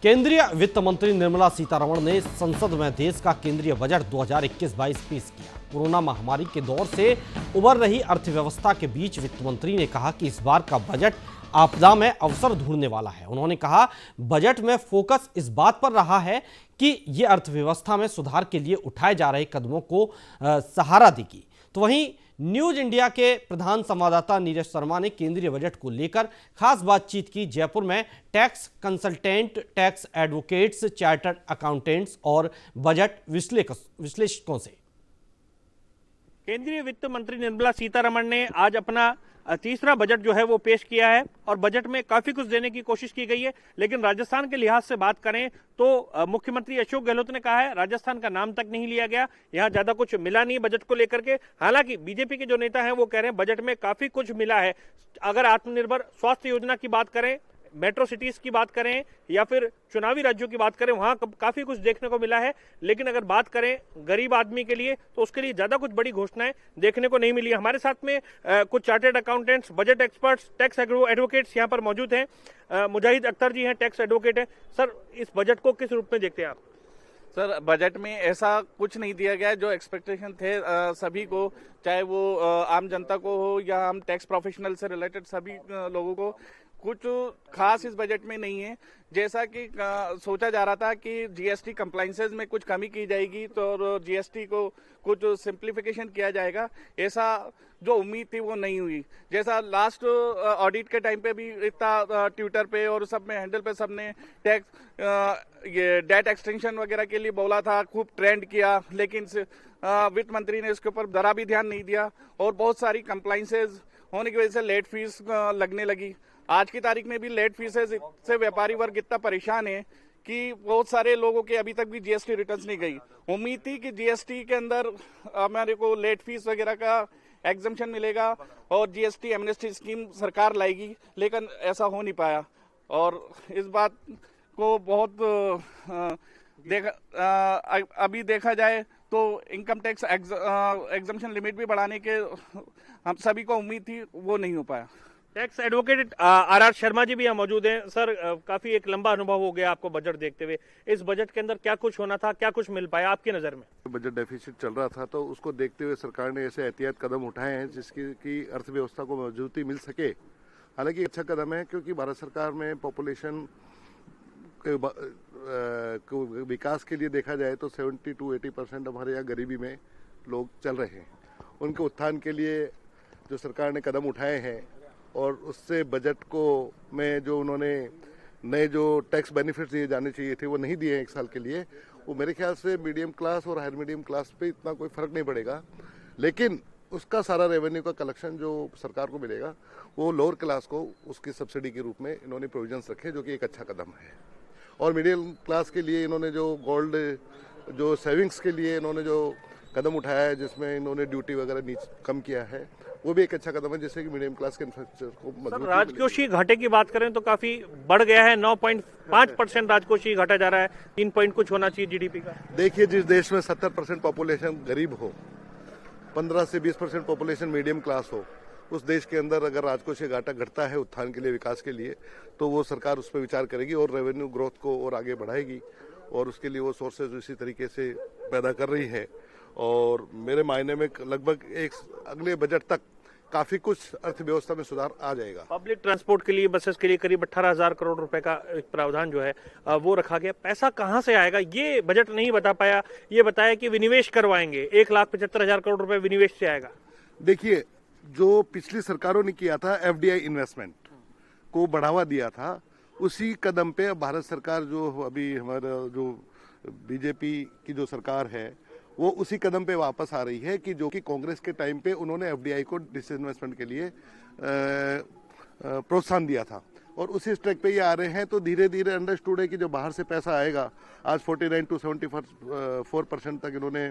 केंद्रीय वित्त मंत्री निर्मला सीतारमण ने संसद में देश का केंद्रीय बजट 2021-22 पेश किया। कोरोना महामारी के दौर से उबर रही अर्थव्यवस्था के बीच वित्त मंत्री ने कहा कि इस बार का बजट आपदा में अवसर ढूंढने वाला है। उन्होंने कहा, बजट में फोकस इस बात पर रहा है कि ये अर्थव्यवस्था में सुधार के लिए उठाए जा रहे कदमों को सहारा देगी। तो वहीं न्यूज इंडिया के प्रधान संवाददाता नीरज शर्मा ने केंद्रीय बजट को लेकर खास बातचीत की। जयपुर में tax consultant, tax advocates, chartered accountants और बजट विश्लेषकों से। केंद्रीय वित्त मंत्री निर्मला सीतारमण ने आज अपना तीसरा बजट जो है वो पेश किया है और बजट में काफी कुछ देने की कोशिश की गई है। लेकिन राजस्थान के लिहाज से बात करें तो मुख्यमंत्री अशोक गहलोत ने कहा है राजस्थान का नाम तक नहीं लिया गया, यहाँ ज्यादा कुछ मिला नहीं बजट को लेकर के। हालांकि बीजेपी के जो नेता हैं वो कह रहे हैं बजट में काफी कुछ मिला है। अगर आत्मनिर्भर स्वास्थ्य योजना की बात करें, मेट्रो सिटीज की बात करें या फिर चुनावी राज्यों की बात करें, वहां काफी कुछ देखने को मिला है। लेकिन अगर बात करें गरीब आदमी के लिए तो उसके लिए ज्यादा कुछ बड़ी घोषणाएं देखने को नहीं मिली। हमारे साथ में कुछ chartered accountants, budget experts, tax advocates यहाँ पर मौजूद हैं। मुजाहिद अख्तर जी हैं, टैक्स एडवोकेट हैं। सर, इस बजट को किस रूप में देखते हैं आप? सर, बजट में ऐसा कुछ नहीं दिया गया जो एक्सपेक्टेशन थे सभी को, चाहे वो आम जनता को हो या हम टैक्स प्रोफेशनल से रिलेटेड सभी लोगों को। कुछ खास इस बजट में नहीं है। जैसा कि सोचा जा रहा था कि जीएसटी कंप्लाइंसेस में कुछ कमी की जाएगी तो जीएसटी को कुछ सिंप्लीफिकेशन किया जाएगा, ऐसा जो उम्मीद थी वो नहीं हुई। जैसा लास्ट ऑडिट के टाइम पे भी इतना ट्विटर पे और सब में हैंडल पे सबने टैक्स ये डेट एक्सटेंशन वगैरह के लिए बोला था, खूब ट्रेंड किया, लेकिन वित्त मंत्री ने इसके ऊपर जरा भी ध्यान नहीं दिया और बहुत सारी कंप्लाइंसेस होने की वजह से लेट फीस लगने लगी। आज की तारीख में भी लेट फीसेस से व्यापारी वर्ग इतना परेशान है कि बहुत सारे लोगों के अभी तक भी जीएसटी रिटर्न्स नहीं गई। उम्मीद थी कि जीएसटी के अंदर हमारे को लेट फीस वगैरह का एग्जम्पशन मिलेगा और जीएसटी एमनेस्टी स्कीम सरकार लाएगी, लेकिन ऐसा हो नहीं पाया। और इस बात को बहुत अभी देखा जाए तो इनकम टैक्स एग्जम्पशन लिमिट भी बढ़ाने के हम सभी को उम्मीद थी, वो नहीं हो पाया। Tax advocate are Sharma ji भी यहाँ मौजूद हैं। सर, काफी एक लंबा अनुभव हो गया आपको बजट देखते हुए। इस बजट के अंदर क्या कुछ होना था, क्या कुछ मिल पाया आपकी नजर में? बजट डेफिसिट चल रहा था तो उसको देखते हुए सरकार ने ऐसे एहतियात कदम उठाए हैं जिसकी की अर्थव्यवस्था को मजबूती मिल सके। हालांकि अच्छा कदम है क्योंकि भारत सरकार में पॉपुलेशन विकास के लिए देखा जाए तो 70 to 80% हमारे यहाँ गरीबी में लोग चल रहे हैं। उनके उत्थान के लिए जो सरकार ने कदम उठाए हैं और उससे बजट को में जो उन्होंने नए जो टैक्स बेनिफिट्स दिए जाने चाहिए थे वो नहीं दिए एक साल के लिए, वो मेरे ख्याल से मीडियम क्लास और हायर मीडियम क्लास पे इतना कोई फर्क नहीं पड़ेगा। लेकिन उसका सारा रेवेन्यू का कलेक्शन जो सरकार को मिलेगा वो लोअर क्लास को उसकी सब्सिडी के रूप में इन्होंने प्रोविजंस रखे, जो कि एक अच्छा कदम है। और मिडिल क्लास के लिए इन्होंने जो गोल्ड जो सेविंग्स के लिए इन्होंने जो कदम उठाया है जिसमें इन्होंने ड्यूटी वगैरह कम किया है, वो भी एक अच्छा कदम है जिससे कि मीडियम क्लास के इंफ्रास्ट्रक्चर को मदद। राजकोषीय घाटे की बात करें तो काफी बढ़ गया है, 9.5% राजकोषीय घाटा जा रहा है। 3 पॉइंट कुछ होना चाहिए जीडीपी का। देखिए, जिस देश में 70% पॉपुलेशन गरीब हो, 15 से 20% पॉपुलेशन मीडियम क्लास हो, उस देश के अंदर अगर राजकोषीय घाटा घटता है उत्थान के लिए, विकास के लिए, तो वो सरकार उस पर विचार करेगी और रेवेन्यू ग्रोथ को और आगे बढ़ाएगी और उसके लिए वो सोर्सेज इसी तरीके से पैदा कर रही है। और मेरे मायने में लगभग एक अगले बजट तक काफी कुछ अर्थव्यवस्था में सुधार आ जाएगा। पब्लिक ट्रांसपोर्ट के लिए, बसेस के लिए करीब 18,000 करोड़ रुपए का एक प्रावधान जो है वो रखा गया। पैसा कहां से आएगा ये बजट नहीं बता पाया। ये बताया कि विनिवेश करवाएंगे, 1,75,000 करोड़ रुपए विनिवेश से आएगा। देखिए, जो पिछली सरकारों ने किया था एफडीआई इन्वेस्टमेंट को बढ़ावा दिया था, उसी कदम पे भारत सरकार जो अभी हमारा जो बीजेपी की जो सरकार है वो उसी कदम पे वापस आ रही है कि जो कि कांग्रेस के टाइम पे उन्होंने एफडीआई को डिसइन्वेस्टमेंट के लिए प्रोत्साहन दिया था और उसी ट्रैक पे ये आ रहे हैं। तो धीरे धीरे अंडरस्टूड है कि जो बाहर से पैसा आएगा, आज 49 to 74% तक इन्होंने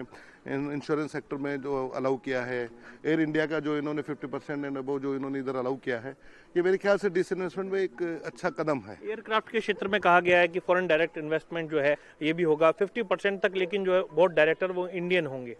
इंश्योरेंस सेक्टर में जो अलाउ किया है, एयर इंडिया का जो इन्होंने 50% एंड अबव जो इन्होंने इधर अलाउ किया है, ये मेरे ख्याल से डिसइन्वेस्टमेंट में एक अच्छा कदम है। एयरक्राफ्ट के क्षेत्र में कहा गया है कि फॉरेन डायरेक्ट इन्वेस्टमेंट जो है ये भी होगा 50% तक, लेकिन जो है बोर्ड डायरेक्टर वो इंडियन होंगे।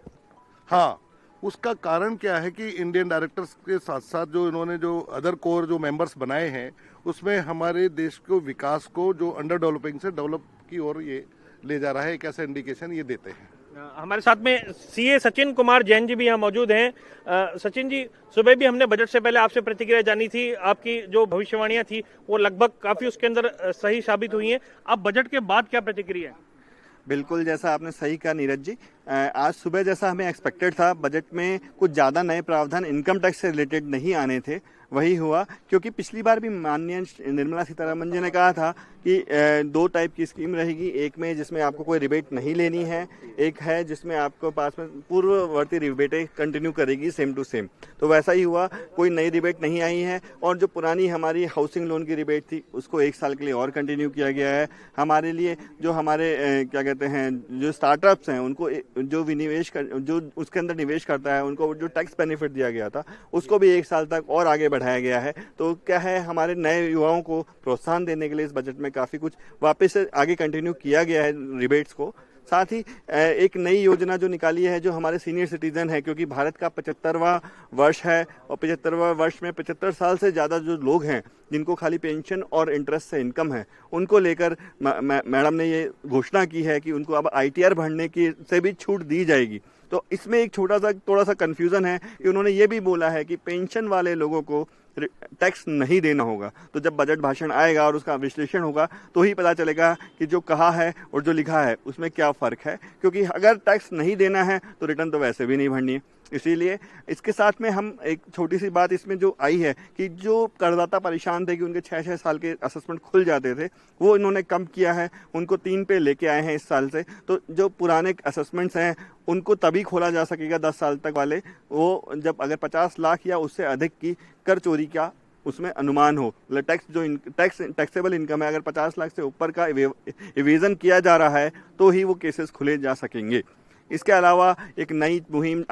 हाँ, उसका कारण क्या है कि इंडियन डायरेक्टर्स के साथ साथ जो इन्होंने जो अदर कोर जो मेंबर्स बनाए हैं उसमें हमारे देश को विकास को जो अंडर डेवलपिंग से डेवलप की ओर ये ले जा रहा है, एक ऐसा इंडिकेशन ये देते हैं। हमारे साथ में सीए सचिन कुमार जैन जी भी यहाँ मौजूद हैं। सचिन जी, सुबह भी हमने बजट से पहले आपसे प्रतिक्रिया जानी थी, आपकी जो भविष्यवाणियां थी वो लगभग काफी उसके अंदर सही साबित हुई हैं। अब बजट के बाद क्या प्रतिक्रिया है? बिल्कुल, जैसा आपने सही कहा नीरज जी, आज सुबह जैसा हमें एक्सपेक्टेड था, बजट में कुछ ज़्यादा नए प्रावधान इनकम टैक्स से रिलेटेड नहीं आने थे, वही हुआ। क्योंकि पिछली बार भी माननीय निर्मला सीतारमण जी ने कहा था कि दो टाइप की स्कीम रहेगी, एक में जिसमें आपको कोई रिबेट नहीं लेनी है, एक है जिसमें आपको पास में पूर्ववर्ती रिबेटें कंटिन्यू करेगी सेम टू सेम। तो वैसा ही हुआ, कोई नई रिबेट नहीं आई है और जो पुरानी हमारी हाउसिंग लोन की रिबेट थी उसको 1 साल के लिए और कंटिन्यू किया गया है। हमारे लिए जो हमारे क्या कहते हैं, जो स्टार्टअप्स हैं उनको जो विनिवेश जो उसके अंदर निवेश करता है उनको जो टैक्स बेनिफिट दिया गया था उसको भी 1 साल तक और आगे बढ़ाया गया है। तो क्या है, हमारे नए युवाओं को प्रोत्साहन देने के लिए इस बजट में काफ़ी कुछ वापस से आगे कंटिन्यू किया गया है रिबेट्स को। साथ ही एक नई योजना जो निकाली है जो हमारे सीनियर सिटीजन है, क्योंकि भारत का 75वां वर्ष है और 75वां वर्ष में 75 साल से ज़्यादा जो लोग हैं जिनको खाली पेंशन और इंटरेस्ट से इनकम है, उनको लेकर मैडम ने ये घोषणा की है कि उनको अब ITR भरने की से भी छूट दी जाएगी। तो इसमें एक थोड़ा सा कन्फ्यूज़न है कि उन्होंने ये भी बोला है कि पेंशन वाले लोगों को टैक्स नहीं देना होगा। तो जब बजट भाषण आएगा और उसका विश्लेषण होगा तो ही पता चलेगा कि जो कहा है और जो लिखा है उसमें क्या फ़र्क है, क्योंकि अगर टैक्स नहीं देना है तो रिटर्न तो वैसे भी नहीं भरनी है। इसीलिए इसके साथ में हम एक छोटी सी बात इसमें जो आई है कि जो करदाता परेशान थे कि उनके 6-6 साल के असेसमेंट खुल जाते थे, वो इन्होंने कम किया है, उनको 3 पे लेके आए हैं इस साल से। तो जो पुराने असेसमेंट्स हैं उनको तभी खोला जा सकेगा 10 साल तक वाले, वो जब अगर 50 लाख या उससे अधिक की कर चोरी का उसमें अनुमान हो, टैक्स जो टैक्सेबल इनकम है, अगर 50 लाख से ऊपर का इवेजन किया जा रहा है तो ही वो केसेस खुले जा सकेंगे। इसके अलावा एक नई मुहिम,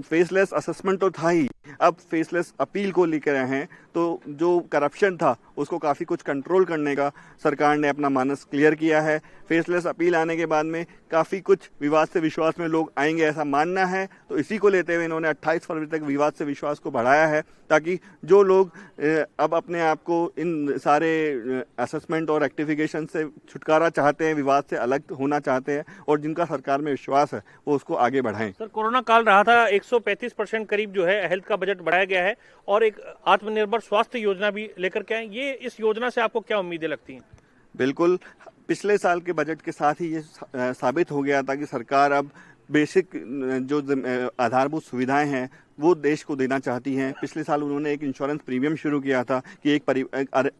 फेसलेस असेसमेंट तो था ही, अब फेसलेस अपील को लेकर आए हैं। तो जो करप्शन था उसको काफ़ी कुछ कंट्रोल करने का सरकार ने अपना मानस क्लियर किया है। फेसलेस अपील आने के बाद में काफ़ी कुछ विवाद से विश्वास में लोग आएंगे ऐसा मानना है। तो इसी को लेते हुए इन्होंने 28 फरवरी तक विवाद से विश्वास को बढ़ाया है, ताकि जो लोग अब अपने आप को इन सारे असेसमेंट और रेक्टिफिकेशन से छुटकारा चाहते हैं, विवाद से अलग होना चाहते हैं और जिनका सरकार में विश्वास है वो उसको आगे बढ़ाएं। सर, कोरोना काल रहा था, 135% करीब जो है हेल्थ का बजट बढ़ाया गया है और एक आत्मनिर्भर स्वास्थ्य योजना भी लेकर के आए। ये इस योजना से आपको क्या उम्मीदें लगती हैं? बिल्कुल, पिछले साल के बजट के साथ ही ये साबित हो गया था कि सरकार अब बेसिक जो आधारभूत सुविधाएं हैं वो देश को देना चाहती हैं। पिछले साल उन्होंने एक इंश्योरेंस प्रीमियम शुरू किया था कि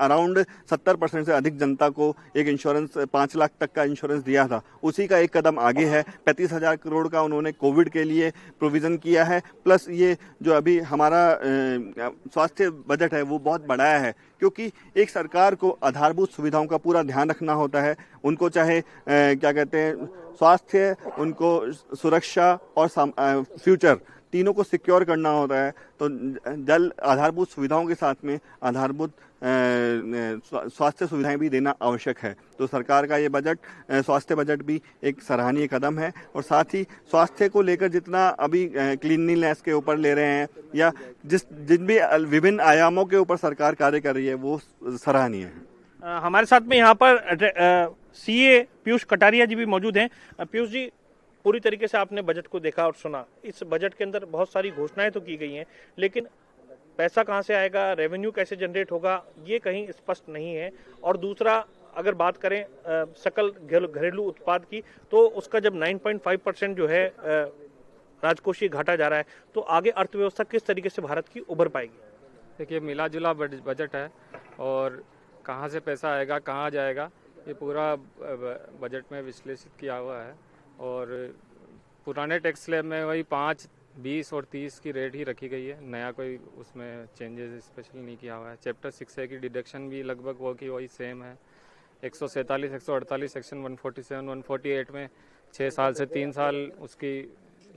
अराउंड 70% से अधिक जनता को एक इंश्योरेंस 5 लाख तक का इंश्योरेंस दिया था। उसी का एक कदम आगे है। 35,000 करोड़ का उन्होंने कोविड के लिए प्रोविज़न किया है। प्लस ये जो अभी हमारा स्वास्थ्य बजट है वो बहुत बढ़ाया है, क्योंकि एक सरकार को आधारभूत सुविधाओं का पूरा ध्यान रखना होता है। उनको चाहे क्या कहते हैं, स्वास्थ्य, उनको सुरक्षा और फ्यूचर तीनों को सिक्योर करना होता है। तो जल आधारभूत सुविधाओं के साथ में आधारभूत स्वास्थ्य सुविधाएं भी देना आवश्यक है। तो सरकार का ये बजट, स्वास्थ्य बजट भी एक सराहनीय कदम है। और साथ ही स्वास्थ्य को लेकर जितना अभी क्लीनलीनेस के ऊपर ले रहे हैं या जिन भी विभिन्न आयामों के ऊपर सरकार कार्य कर रही है वो सराहनीय है। हमारे साथ में यहाँ पर सीए पीयूष कटारिया जी भी मौजूद हैं। पीयूष जी, पूरी तरीके से आपने बजट को देखा और सुना। इस बजट के अंदर बहुत सारी घोषणाएं तो की गई हैं, लेकिन पैसा कहां से आएगा, रेवेन्यू कैसे जनरेट होगा, ये कहीं स्पष्ट नहीं है। और दूसरा, अगर बात करें सकल घरेलू उत्पाद की, तो उसका जब 9.5% जो है राजकोषीय घाटा जा रहा है, तो आगे अर्थव्यवस्था किस तरीके से भारत की उभर पाएगी? देखिए, मिला जुला बजट है और कहाँ से पैसा आएगा, कहाँ जाएगा, ये पूरा बजट में विश्लेषित किया हुआ है। और पुराने टैक्स स्लैब में वही 5, 20 और 30 की रेट ही रखी गई है, नया कोई उसमें चेंजेस स्पेशल नहीं किया हुआ है। चैप्टर 6A की डिडक्शन भी लगभग वो की वही सेम है। 147, 148, सेक्शन 147, 148 में 6 साल से 3 साल उसकी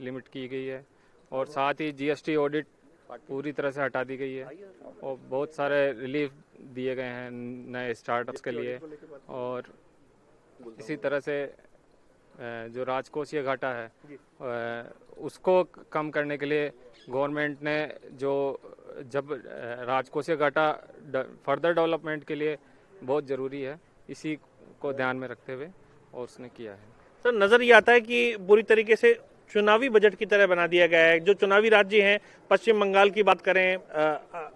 लिमिट की गई है। और साथ ही GST ऑडिट पूरी तरह से हटा दी गई है और बहुत सारे रिलीफ दिए गए हैं नए स्टार्टअप्स के लिए। और इसी तरह से जो राजकोषीय घाटा है उसको कम करने के लिए गवर्नमेंट ने जो जब राजकोषीय घाटा फर्दर डेवलपमेंट के लिए बहुत ज़रूरी है, इसी को ध्यान में रखते हुए और उसने किया है। सर, नजर ये आता है कि पूरी तरीके से चुनावी बजट की तरह बना दिया गया है। जो चुनावी राज्य हैं, पश्चिम बंगाल की बात करें,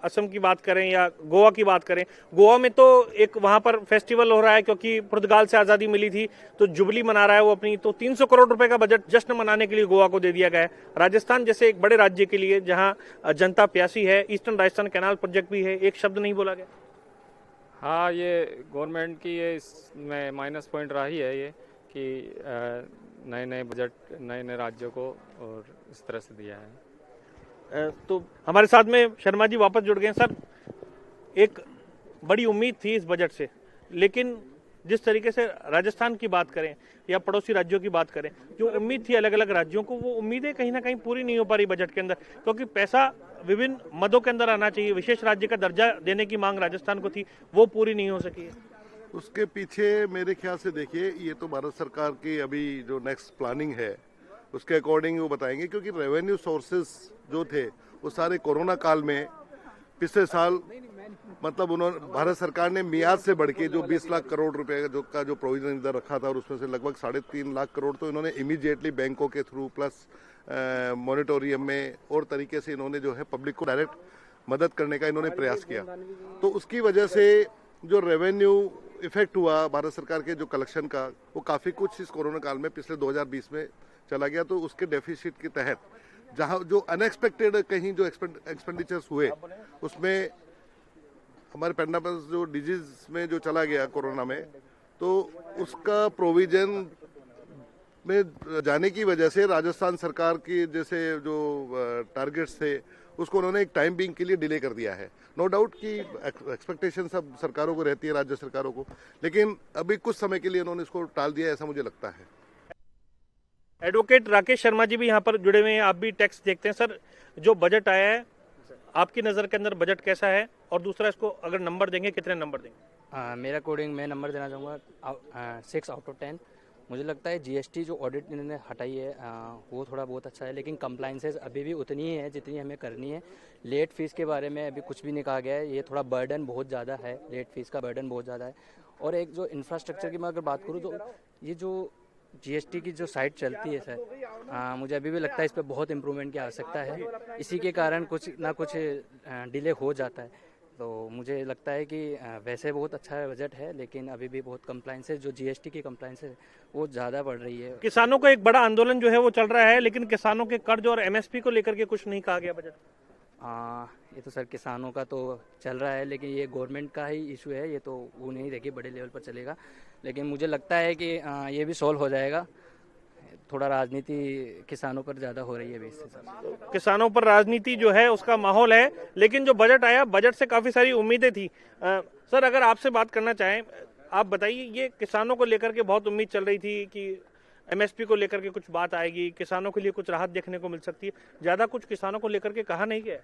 असम की बात करें या गोवा की बात करें, गोवा में तो एक वहां पर फेस्टिवल हो रहा है क्योंकि पुर्तगाल से आज़ादी मिली थी, तो जुबली मना रहा है वो अपनी, तो 300 करोड़ रुपए का बजट जश्न मनाने के लिए गोवा को दे दिया गया है। राजस्थान जैसे एक बड़े राज्य के लिए जहां जनता प्यासी है, ईस्टर्न राजस्थान कैनाल प्रोजेक्ट भी है, एक शब्द नहीं बोला गया। हाँ, ये गवर्नमेंट की ये इसमें माइनस पॉइंट रहा ही है ये कि नए नए बजट नए नए राज्यों को और इस तरह से दिया है। तो हमारे साथ में शर्मा जी वापस जुड़ गए। सर, एक बड़ी उम्मीद थी इस बजट से, लेकिन जिस तरीके से राजस्थान की बात करें या पड़ोसी राज्यों की बात करें, जो उम्मीद थी अलग अलग राज्यों को, वो उम्मीदें कहीं ना कहीं पूरी नहीं हो पा रही बजट के अंदर, क्योंकि पैसा विभिन्न मदों के अंदर आना चाहिए। विशेष राज्य का दर्जा देने की मांग राजस्थान को थी, वो पूरी नहीं हो सकी है। उसके पीछे मेरे ख्याल से देखिए, ये तो भारत सरकार की अभी जो नेक्स्ट प्लानिंग है उसके अकॉर्डिंग वो बताएंगे, क्योंकि रेवेन्यू सोर्सेस जो थे वो सारे कोरोना काल में पिछले साल, मतलब उन्होंने भारत सरकार ने मियाद से बढ़ के जो 20 लाख करोड़ रुपए का जो प्रोविजन इधर रखा था, और उसमें से लगभग 3.5 लाख करोड़ तो इन्होंने इमीडिएटली बैंकों के थ्रू प्लस मॉनिटोरियम में और तरीके से इन्होंने जो है पब्लिक को डायरेक्ट मदद करने का इन्होंने प्रयास किया। तो उसकी वजह से जो रेवेन्यू इफेक्ट हुआ भारत सरकार के जो कलेक्शन का, वो काफ़ी कुछ इस कोरोना काल में पिछले 2020 में चला गया। तो उसके डेफिसिट के तहत जहां जो अनएक्सपेक्टेड कहीं जो एक्सपेंडिचर्स हुए, उसमें हमारे पेंडापस जो डिजीज में जो चला गया कोरोना में, तो उसका प्रोविजन में जाने की वजह से राजस्थान सरकार की जैसे जो टारगेट्स थे उसको उन्होंने एक टाइम बीइंग के लिए डिले कर दिया है। नो डाउट कि एक्सपेक्टेशन सब सरकारों को रहती है, राज्य सरकारों को, लेकिन अभी कुछ समय के लिए उन्होंने इसको टाल दिया, ऐसा मुझे लगता है। एडवोकेट राकेश शर्मा जी भी यहाँ पर जुड़े हुए हैं, आप भी टैक्स देखते हैं। सर, जो बजट आया है, आपकी नज़र के अंदर बजट कैसा है, और दूसरा इसको अगर नंबर देंगे कितने नंबर देंगे? मेरा अकॉर्डिंग मैं नंबर देना चाहूँगा 6 आउट ऑफ 10। मुझे लगता है जीएसटी जो ऑडिट इन्होंने हटाई है वो थोड़ा बहुत अच्छा है, लेकिन कंप्लाइंसेस अभी भी उतनी ही है जितनी हमें करनी है। लेट फीस के बारे में अभी कुछ भी नहीं कहा गया है, ये थोड़ा बर्डन बहुत ज़्यादा है, लेट फीस का बर्डन बहुत ज़्यादा है। और एक जो इंफ्रास्ट्रक्चर की मैं अगर बात करूँ, तो ये जो जीएसटी की जो साइट चलती है सर, मुझे अभी भी लगता है इस पर बहुत इम्प्रूवमेंट की आवश्यकता है। इसी के कारण कुछ ना कुछ डिले हो जाता है। तो मुझे लगता है कि वैसे बहुत अच्छा बजट है, लेकिन अभी भी बहुत कंप्लाइंसेस, जो जीएसटी की कंप्लाइंसेस वो ज़्यादा बढ़ रही है। किसानों का एक बड़ा आंदोलन जो है वो चल रहा है, लेकिन किसानों के कर्ज और एमएसपी को लेकर के कुछ नहीं कहा गया बजट। ये तो सर किसानों का तो चल रहा है, लेकिन ये गवर्नमेंट का ही इशू है, ये तो वो नहीं देखिए बड़े लेवल पर चलेगा। लेकिन मुझे लगता है कि ये भी सॉल्व हो जाएगा। थोड़ा राजनीति किसानों पर ज़्यादा हो रही है अभी इससे सर। किसानों पर राजनीति जो है उसका माहौल है, लेकिन जो बजट आया, बजट से काफ़ी सारी उम्मीदें थी। सर, अगर आपसे बात करना चाहें, आप बताइए, ये किसानों को लेकर के बहुत उम्मीद चल रही थी कि एमएसपी को लेकर के कुछ बात आएगी, किसानों के लिए कुछ राहत देखने को मिल सकती है। ज़्यादा कुछ किसानों को लेकर के कहा नहीं गया।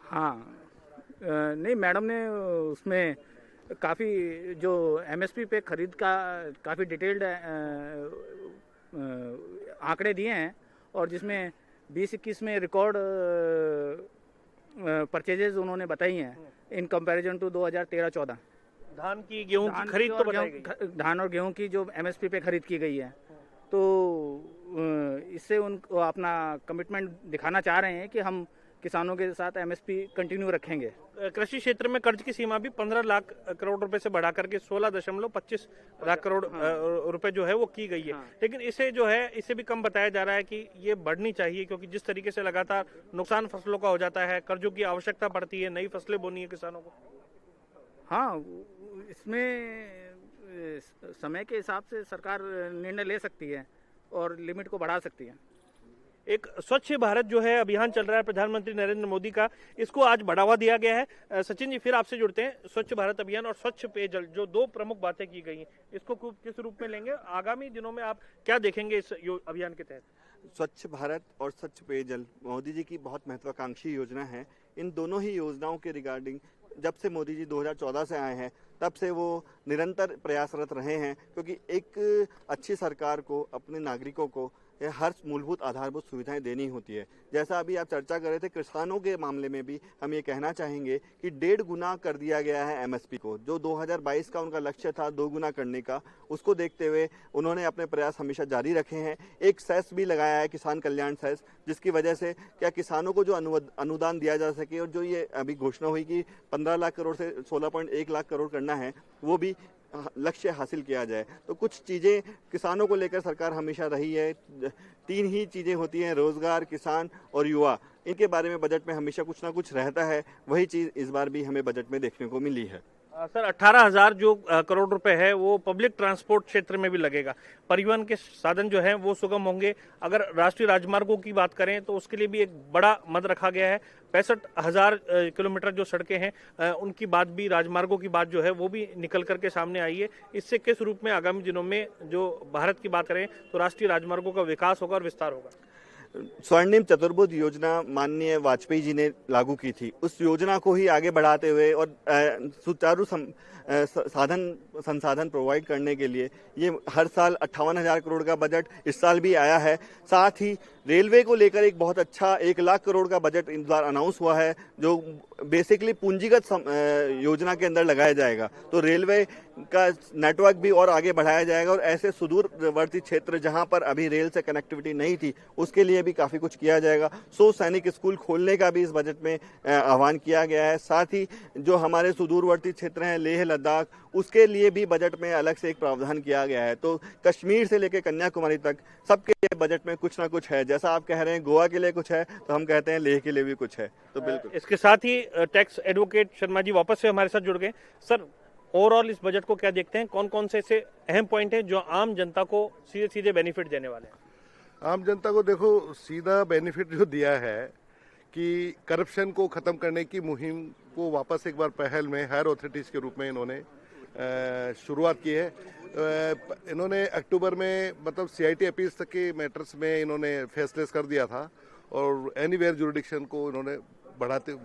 हाँ, नहीं, मैडम ने उसमें काफ़ी जो एमएसपी पे खरीद का काफ़ी डिटेल्ड आंकड़े दिए हैं, और जिसमें 2021 में रिकॉर्ड परचेजेज उन्होंने बताई हैं इन कंपैरिजन टू 2013-14। धान की, गेहूं की खरीद तो बताई गई। धान और गेहूं की जो एमएसपी पे खरीद की गई है, तो इससे उनको अपना कमिटमेंट दिखाना चाह रहे हैं कि हम किसानों के साथ एमएसपी कंटिन्यू रखेंगे। कृषि क्षेत्र में कर्ज की सीमा भी 15 लाख करोड़ रुपए से बढ़ा करके 16.25 लाख करोड़ रुपए जो है वो की गई है। लेकिन इसे जो है, इसे भी कम बताया जा रहा है कि ये बढ़नी चाहिए, क्योंकि जिस तरीके से लगातार नुकसान फसलों का हो जाता है, कर्जों की आवश्यकता पड़ती है, नई फसलें बोनी है किसानों को। हाँ, इसमें समय के हिसाब से सरकार निर्णय ले सकती है और लिमिट को बढ़ा सकती है। एक स्वच्छ भारत जो है अभियान चल रहा है प्रधानमंत्री नरेंद्र मोदी का, इसको आज बढ़ावा दिया गया है। सचिन जी, फिर आपसे जुड़ते हैं। स्वच्छ भारत अभियान और स्वच्छ पेयजल, जो दो प्रमुख बातें की गई हैं, इसको किस रूप में लेंगे? आगामी दिनों में आप क्या देखेंगे इस अभियान के तहत? स्वच्छ भारत और स्वच्छ पेयजल मोदी जी की बहुत महत्वाकांक्षी योजना है। इन दोनों ही योजनाओं के रिगार्डिंग जब से मोदी जी 2014 से आए हैं, तब से वो निरंतर प्रयासरत रहे हैं, क्योंकि एक अच्छी सरकार को अपने नागरिकों को हर मूलभूत आधारभूत सुविधाएं देनी होती है। जैसा अभी आप चर्चा कर रहे थे, किसानों के मामले में भी हम ये कहना चाहेंगे कि 1.5 गुना कर दिया गया है एमएसपी को। जो 2022 का उनका लक्ष्य था 2 गुना करने का, उसको देखते हुए उन्होंने अपने प्रयास हमेशा जारी रखे हैं। एक सेस भी लगाया है, किसान कल्याण सेस, जिसकी वजह से क्या किसानों को जो अनुदान दिया जा सके, और जो ये अभी घोषणा हुई कि 15 लाख करोड़ से 16.1 लाख करोड़ करना है, वो भी लक्ष्य हासिल किया जाए। तो कुछ चीज़ें किसानों को लेकर सरकार हमेशा रही है। 3 ही चीज़ें होती हैं, रोजगार, किसान और युवा। इनके बारे में बजट में हमेशा कुछ ना कुछ रहता है। वही चीज़ इस बार भी हमें बजट में देखने को मिली है। सर 18,000 जो करोड़ रुपए है वो पब्लिक ट्रांसपोर्ट क्षेत्र में भी लगेगा। परिवहन के साधन जो हैं वो सुगम होंगे। अगर राष्ट्रीय राजमार्गों की बात करें तो उसके लिए भी एक बड़ा मद रखा गया है। 65,000 किलोमीटर जो सड़कें हैं उनकी बात भी, राजमार्गों की बात जो है वो भी निकल करके सामने आई है। इससे किस रूप में आगामी दिनों में जो भारत की बात करें तो राष्ट्रीय राजमार्गों का विकास होगा और विस्तार होगा? स्वर्णिम चतुर्भुज योजना माननीय वाजपेयी जी ने लागू की थी। उस योजना को ही आगे बढ़ाते हुए और सुचारू संसाधन प्रोवाइड करने के लिए ये हर साल 58,000 करोड़ का बजट इस साल भी आया है। साथ ही रेलवे को लेकर एक बहुत अच्छा 1 लाख करोड़ का बजट इस बार अनाउंस हुआ है, जो बेसिकली पूंजीगत योजना के अंदर लगाया जाएगा। तो रेलवे का नेटवर्क भी और आगे बढ़ाया जाएगा, और ऐसे सुदूरवर्ती क्षेत्र जहां पर अभी रेल से कनेक्टिविटी नहीं थी, उसके लिए भी काफ़ी कुछ किया जाएगा। 100 सैनिक स्कूल खोलने का भी इस बजट में आह्वान किया गया है। साथ ही जो हमारे सुदूरवर्ती क्षेत्र हैं, लेह लद्दाख, उसके लिए भी बजट में अलग से एक प्रावधान किया गया है। तो कश्मीर से लेकर कन्याकुमारी तक सबके लिए बजट में कुछ ना कुछ है। जैसा आप कह रहे हैं गोवा के लिए कुछ है, तो हम कहते हैं लेह के लिए भी कुछ है। तो बिल्कुल इसके साथ ही टैक्स एडवोकेट शर्मा जी वापस से हमारे साथ जुड़ गए। सर, ओवरऑल इस बजट को क्या देखते हैं? कौन कौन से ऐसे अहम पॉइंट हैं जो आम जनता को सीधे सीधे बेनिफिट देने वाले हैं? आम जनता को देखो, सीधा बेनिफिट जो दिया है कि करप्शन को ख़त्म करने की मुहिम को वापस एक बार पहल में हायर अथॉरिटीज़ के रूप में इन्होंने शुरुआत की है। इन्होंने अक्टूबर में मतलब CIT अपील्स तक के मैटर्स में इन्होंने फैसलेस कर दिया था, और एनीवेयर जुरिडिक्शन को इन्होंने बढ़ाते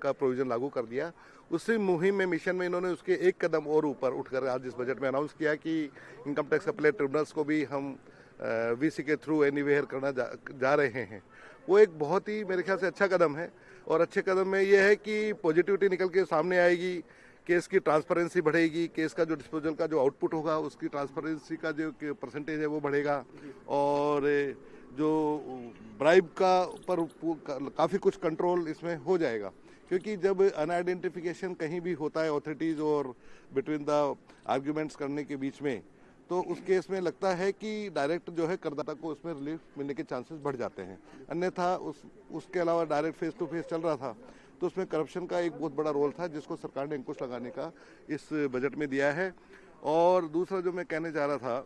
का प्रोविजन लागू कर दिया। उसी मुहिम में, मिशन में इन्होंने उसके एक कदम और ऊपर उठकर आज इस बजट में अनाउंस किया कि इनकम टैक्स अपीलेट ट्रिब्यूनल्स को भी हम VC के थ्रू एनीवेयर करना जा रहे हैं। वो एक बहुत ही मेरे ख्याल से अच्छा कदम है, और अच्छे कदम में ये है कि पॉजिटिविटी निकल के सामने आएगी, केस की ट्रांसपेरेंसी बढ़ेगी, केस का जो डिस्पोजल का जो आउटपुट होगा उसकी ट्रांसपेरेंसी का जो परसेंटेज है वो बढ़ेगा, और जो ब्राइब का पर काफ़ी कुछ कंट्रोल इसमें हो जाएगा। क्योंकि जब अनआइडेंटिफिकेशन कहीं भी होता है ऑथोरिटीज़ और बिटवीन द आर्ग्यूमेंट्स करने के बीच में, तो उस केस में लगता है कि डायरेक्ट जो है करदाता को उसमें रिलीफ मिलने के चांसेस बढ़ जाते हैं। अन्यथा उसके अलावा डायरेक्ट फेस टू फेस चल रहा था, तो उसमें करप्शन का एक बहुत बड़ा रोल था, जिसको सरकार ने अंकुश लगाने का इस बजट में दिया है। और दूसरा जो मैं कहने जा रहा था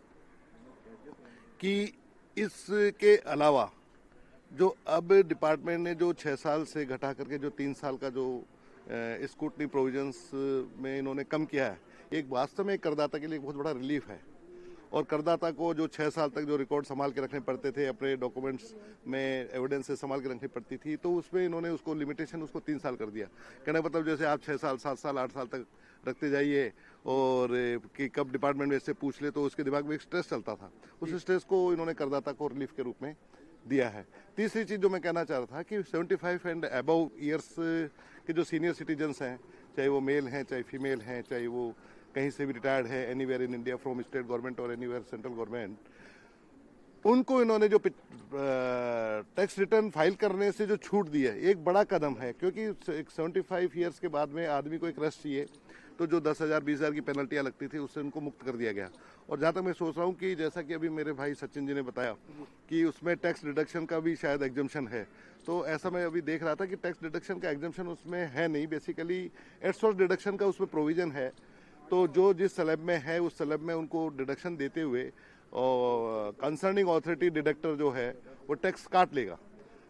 कि इसके अलावा जो अब डिपार्टमेंट ने जो 6 साल से घटा करके जो 3 साल का जो स्क्रूटनी प्रोविजंस में इन्होंने कम किया है, एक वास्तव में करदाता के लिए बहुत बड़ा रिलीफ है। और करदाता को जो 6 साल तक जो रिकॉर्ड संभाल के रखने पड़ते थे, अपने डॉक्यूमेंट्स में एविडेंस से संभाल के रखनी पड़ती थी, तो उसमें इन्होंने उसको लिमिटेशन उसको 3 साल कर दिया। कहने का मतलब जैसे आप 6 साल, 7 साल, 8 साल तक रखते जाइए, और कि कब डिपार्टमेंट में इससे पूछ ले, तो उसके दिमाग में एक स्ट्रेस चलता था। उस स्ट्रेस को इन्होंने करदाता को रिलीफ के रूप में दिया है। तीसरी चीज़ जो मैं कहना चाह रहा था कि 75 एंड अबव ईयर्स के जो सीनियर सिटीजन्स हैं, चाहे वो मेल हैं, चाहे फीमेल हैं, चाहे वो कहीं से भी रिटायर्ड है, anywhere in India from state government और एनीवेयर सेंट्रल गवर्नमेंट, उनको इन्होंने जो टैक्स रिटर्न फाइल करने से जो छूट दी है, एक बड़ा कदम है। क्योंकि 75 ईयर्स के बाद में आदमी को एक रश चाहिए, तो जो 10,000 20,000 की पेनल्टियाँ लगती थी उससे उनको मुक्त कर दिया गया। और जहाँ तक मैं सोच रहा हूँ कि जैसा कि अभी मेरे भाई सचिन जी ने बताया कि उसमें टैक्स डिडक्शन का भी शायद एग्जम्पशन है, तो ऐसा मैं अभी देख रहा था कि टैक्स डिडक्शन का एग्जम्पशन उसमें है नहीं, बेसिकली एट सोर्स डिडक्शन का उसमें प्रोविजन है। तो जो जिस स्लैब में है उस स्लैब में उनको डिडक्शन देते हुए और कंसर्निंग ऑथोरिटी डिडक्टर जो है वो टैक्स काट लेगा,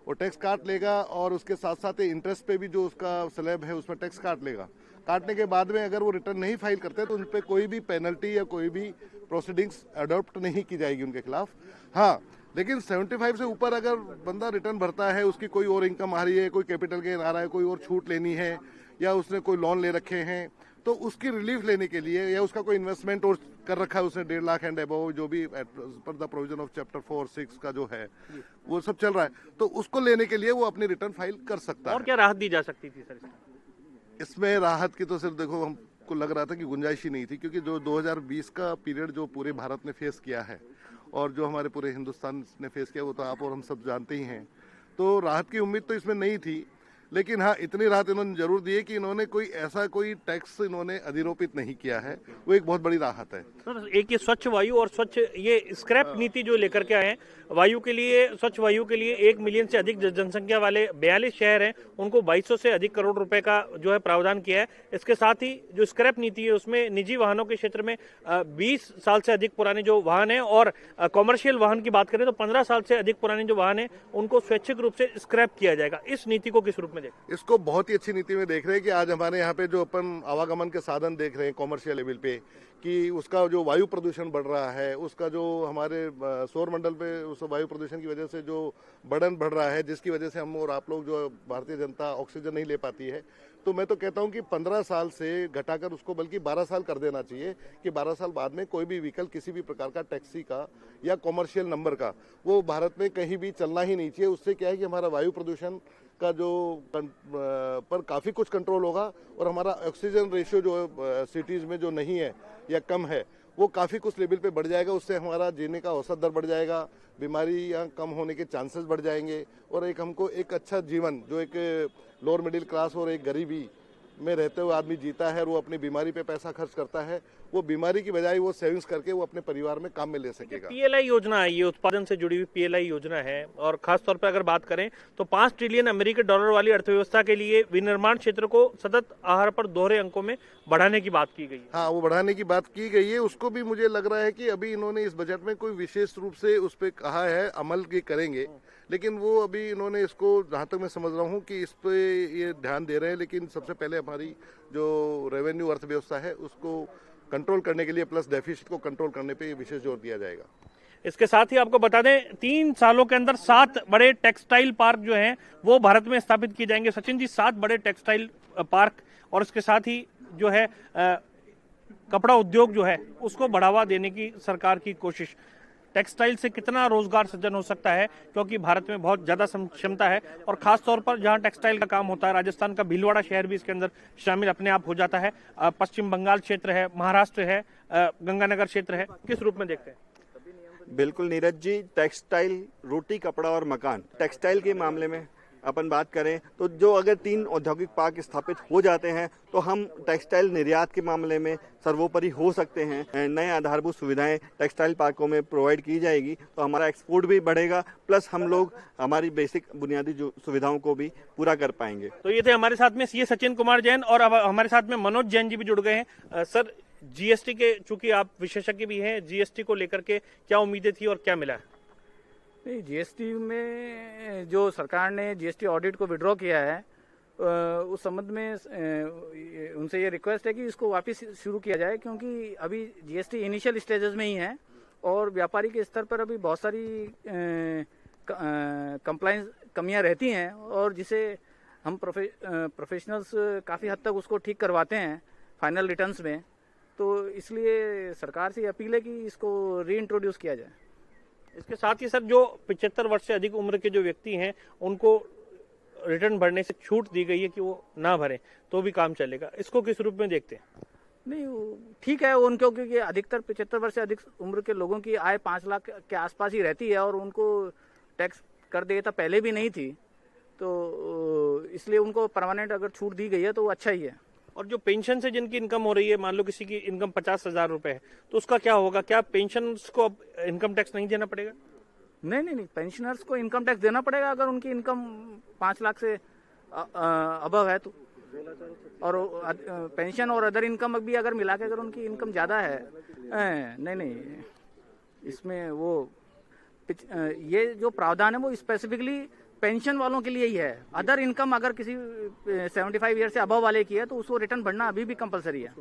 वो टैक्स काट लेगा, और उसके साथ साथ इंटरेस्ट पे भी जो उसका स्लैब है उसमें टैक्स काट लेगा। काटने के बाद में अगर वो रिटर्न नहीं फाइल करते तो उन पर कोई भी पेनल्टी या कोई भी प्रोसीडिंग्स अडॉप्ट नहीं की जाएगी उनके खिलाफ। हाँ, लेकिन 75 से ऊपर अगर बंदा रिटर्न भरता है, उसकी कोई और इनकम आ रही है, कोई कैपिटल गेन आ रहा है, कोई और छूट लेनी है, या उसने कोई लोन ले रखे हैं, तो उसकी रिलीफ लेने के लिए या उसका कोई इन्वेस्टमेंट और कर रखा है उसने 1.5 लाख एंड अबव, जो भी पर द प्रोविजन ऑफ चैप्टर 4-6 का जो है वो सब चल रहा है, तो उसको लेने के लिए वो अपनी रिटर्न फाइल कर सकता है। और क्या राहत दी जा सकती थी सर इसमें राहत की तो सिर्फ देखो, हमको लग रहा था कि गुंजाइश ही नहीं थी, क्योंकि जो 2020 का पीरियड जो पूरे भारत ने फेस किया है और जो हमारे पूरे हिंदुस्तान ने फेस किया वो तो आप और हम सब जानते ही हैं। तो राहत की उम्मीद तो इसमें नहीं थी, लेकिन हाँ इतनी राहत इन्होंने जरूर दी है कि इन्होंने कोई ऐसा कोई टैक्स इन्होंने अधिरोपित नहीं किया है, वो एक बहुत बड़ी राहत है। सर एक ये स्वच्छ वायु और स्वच्छ ये स्क्रैप नीति जो लेकर के आए हैं, वायु के लिए, स्वच्छ वायु के लिए 1 मिलियन से अधिक जनसंख्या वाले 42 शहर हैं, उनको 2200 से अधिक करोड़ रुपए का जो है प्रावधान किया है। इसके साथ ही जो स्क्रैप नीति है उसमें निजी वाहनों के क्षेत्र में 20 साल से अधिक पुराने जो वाहन हैं और कॉमर्शियल वाहन की बात करें तो 15 साल से अधिक पुराने जो वाहन हैं उनको स्वैच्छिक रूप से स्क्रैप किया जाएगा। इस नीति को किस रूप में देखें? इसको बहुत ही अच्छी नीति में देख रहे हैं कि आज हमारे यहाँ पे जो अपन आवागमन के साधन देख रहे हैं कॉमर्शियल लेवल पे, कि उसका जो वायु प्रदूषण बढ़ रहा है, उसका जो हमारे सौर मंडल पे उस वायु प्रदूषण की वजह से जो बर्डन बढ़ रहा है, जिसकी वजह से हम और आप लोग जो भारतीय जनता ऑक्सीजन नहीं ले पाती है, तो मैं तो कहता हूं कि 15 साल से घटाकर उसको बल्कि 12 साल कर देना चाहिए, कि 12 साल बाद में कोई भी व्हीकल किसी भी प्रकार का टैक्सी का या कॉमर्शियल नंबर का वो भारत में कहीं भी चलना ही नहीं चाहिए। उससे क्या है कि हमारा वायु प्रदूषण का जो पर काफ़ी कुछ कंट्रोल होगा और हमारा ऑक्सीजन रेशियो जो सिटीज़ में जो नहीं है या कम है वो काफ़ी कुछ लेवल पे बढ़ जाएगा। उससे हमारा जीने का औसत दर बढ़ जाएगा, बीमारियां कम होने के चांसेस बढ़ जाएंगे और एक हमको एक अच्छा जीवन जो एक लोअर मिडिल क्लास और एक गरीबी में रहते हुए आदमी जीता है और वो अपनी बीमारी पे पैसा खर्च करता है, वो बीमारी की बजाय वो सेविंग्स करके वो अपने परिवार में काम में ले सकेगा। पीएलआई योजना है, ये उत्पादन से जुड़ी हुई पीएलआई योजना है और खास तौर पर अगर बात करें तो 5 ट्रिलियन अमेरिकी डॉलर वाली अर्थव्यवस्था के लिए विनिर्माण क्षेत्र को सतत आहार पर दोहरे अंकों में बढ़ाने की बात की गई है। हाँ, वो बढ़ाने की बात की गई है। उसको भी मुझे लग रहा है कि अभी इन्होंने इस बजट में कोई विशेष रूप से उस पर कहा है अमल की करेंगे, लेकिन वो अभी इन्होंने इसको, जहाँ तक मैं समझ रहा हूँ कि इस पे ये ध्यान दे रहे हैं, लेकिन सबसे पहले हमारी जो रेवेन्यू अर्थव्यवस्था है उसको कंट्रोल करने के लिए प्लस डेफिसिट को कंट्रोल करने पे विशेष जोर दिया जाएगा। इसके साथ ही आपको बता दें 3 सालों के अंदर 7 बड़े टेक्सटाइल पार्क जो हैं वो भारत में स्थापित किए जाएंगे। सचिन जी, 7 बड़े टेक्सटाइल पार्क और इसके साथ ही जो है कपड़ा उद्योग जो है उसको बढ़ावा देने की सरकार की कोशिश। टेक्सटाइल से कितना रोजगार सृजन हो सकता है, क्योंकि भारत में बहुत ज्यादा क्षमता है और खास तौर पर जहां टेक्सटाइल का काम होता है, राजस्थान का भीलवाड़ा शहर भी इसके अंदर शामिल अपने आप हो जाता है। पश्चिम बंगाल क्षेत्र है, महाराष्ट्र है, गंगानगर क्षेत्र है, किस रूप में देखते हैं? बिल्कुल नीरज जी, टेक्सटाइल, रोटी, कपड़ा और मकान, टेक्सटाइल के मामले में अपन बात करें तो जो अगर 3 औद्योगिक पार्क स्थापित हो जाते हैं तो हम टेक्सटाइल निर्यात के मामले में सर्वोपरि हो सकते हैं। नए आधारभूत सुविधाएं टेक्सटाइल पार्कों में प्रोवाइड की जाएगी तो हमारा एक्सपोर्ट भी बढ़ेगा, प्लस हम लोग हमारी बेसिक बुनियादी जो सुविधाओं को भी पूरा कर पाएंगे। तो ये थे हमारे साथ में सीए सचिन कुमार जैन और अब हमारे साथ में मनोज जैन जी भी जुड़ गए हैं। सर, जीएसटी के, चूंकि आप विशेषज्ञ भी हैं, जीएसटी को लेकर के क्या उम्मीदें थी और क्या मिला है? नहीं, जीएसटी में जो सरकार ने जीएसटी ऑडिट को विड्रॉ किया है उस संबंध में उनसे ये रिक्वेस्ट है कि इसको वापस शुरू किया जाए, क्योंकि अभी जीएसटी इनिशियल स्टेजेस में ही है और व्यापारी के स्तर पर अभी बहुत सारी कंप्लायंस कमियां रहती हैं और जिसे हम प्रोफेशनल्स काफ़ी हद तक उसको ठीक करवाते हैं फाइनल रिटर्न्स में। तो इसलिए सरकार से अपील है कि इसको रीइंट्रोड्यूस किया जाए। इसके साथ ही सर, जो 75 वर्ष से अधिक उम्र के जो व्यक्ति हैं उनको रिटर्न भरने से छूट दी गई है कि वो ना भरें तो भी काम चलेगा, इसको किस रूप में देखते हैं? नहीं, ठीक है उनको, क्योंकि अधिकतर 75 वर्ष से अधिक उम्र के लोगों की आय 5 लाख के आसपास ही रहती है और उनको टैक्स कर देयता पहले भी नहीं थी, तो इसलिए उनको परमानेंट अगर छूट दी गई है तो वो अच्छा ही है। और जो पेंशन से जिनकी इनकम हो रही है, मान लो किसी की इनकम 50,000 रुपए है, तो उसका क्या होगा? क्या पेंशनर्स को अब इनकम टैक्स नहीं देना पड़ेगा? नहीं, पेंशनर्स को इनकम टैक्स देना पड़ेगा अगर उनकी इनकम 5 लाख से अबव है तो। और पेंशन और अदर इनकम भी अगर मिला के अगर उनकी इनकम ज्यादा है, नहीं, इसमें वो ये जो प्रावधान है वो स्पेसिफिकली पेंशन वालों के लिए ही है। अदर इनकम अगर किसी 75 ईयर से अबव वाले की है तो उसको रिटर्न भरना अभी भी कंपलसरी है।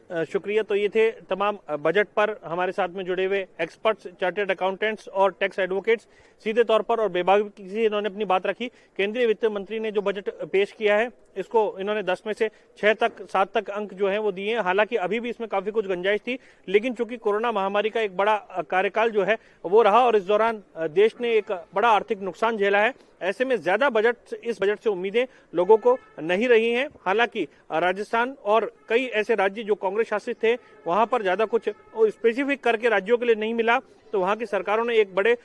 शुक्रिया। तो ये थे तमाम बजट पर हमारे साथ में जुड़े हुए एक्सपर्ट्स, चार्टर्ड अकाउंटेंट्स और टैक्स एडवोकेट्स। सीधे तौर पर और बेबाकी से इन्होंने अपनी बात रखी। केंद्रीय वित्त मंत्री ने जो बजट पेश किया है, इसको इन्होंने 10 में से 7 तक अंक जो है वो दिए हैं। हालांकि अभी भी इसमें काफी कुछ गुंजाइश थी, लेकिन चूंकि कोरोना महामारी का एक बड़ा कार्यकाल जो है वो रहा और इस दौरान देश ने एक बड़ा आर्थिक नुकसान झेला है, ऐसे में ज्यादा इस बजट से उम्मीदें लोगों को नहीं रही हैं। हालांकि राजस्थान और कई ऐसे राज्य जो कांग्रेस शासित थे, वहां पर ज्यादा कुछ स्पेसिफिक करके राज्यों के लिए नहीं मिला, तो वहां की सरकारों ने एक बड़े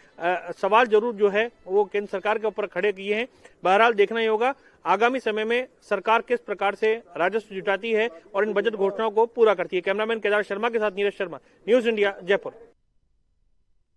सवाल जरूर जो है वो केंद्र सरकार के ऊपर खड़े किए हैं। बहरहाल देखना ही होगा आगामी समय में सरकार किस प्रकार से राजस्व जुटाती है और इन बजट घोषणाओं को पूरा करती है। कैमरामैन केदार शर्मा के साथ नीरज शर्मा, न्यूज इंडिया, जयपुर।